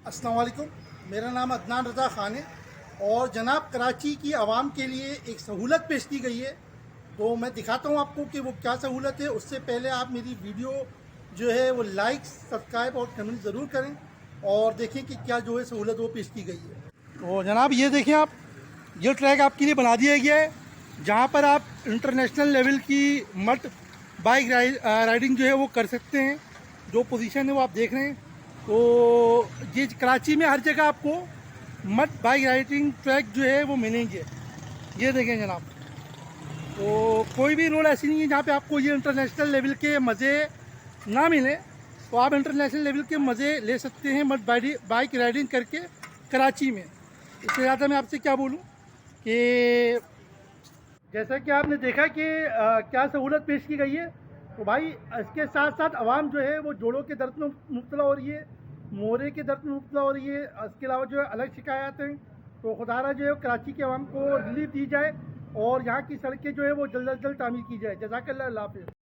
अस्सलाम वालेकुम। मेरा नाम अदनान रज़ा ख़ान है और जनाब कराची की आवाम के लिए एक सहूलत पेश की गई है। तो मैं दिखाता हूँ आपको कि वो क्या सहूलत है। उससे पहले आप मेरी वीडियो जो है वो लाइक, सब्सक्राइब और कमेंट ज़रूर करें और देखें कि क्या जो है सहूलत वो पेश की गई है। तो जनाब ये देखें आप, ये ट्रैक आपके लिए बना दिया गया है जहाँ पर आप इंटरनेशनल लेवल की मड बाइक राइडिंग जो है वो कर सकते हैं। जो पोजीशन है वो आप देख रहे हैं। तो ये कराची में हर जगह आपको मड बाइक राइडिंग ट्रैक जो है वो मिलेंगे। ये देखें जनाब, तो कोई भी रोड ऐसी नहीं है जहाँ पे आपको ये इंटरनेशनल लेवल के मज़े ना मिले। तो आप इंटरनेशनल लेवल के मज़े ले सकते हैं मड बाइक राइडिंग करके कराची में। इससे ज़्यादा मैं आपसे क्या बोलूँ कि जैसा कि आपने देखा कि क्या सहूलत पेश की गई है। तो भाई इसके साथ साथ आवाम जो है वो जोड़ों के दर्द में मुब्तला हो रही है, मोरे के दर्द में मुब्तला हो रही है। इसके अलावा जो है अलग शिकायत हैं। तो खुदारा जो है कराची के आवाम को रिलीफ दी जाए और यहाँ की सड़कें जो है वो जल्द अज जल्द तामीर की जाए। जज़ाकल्लाह, अल्लाह हाफ़िज़।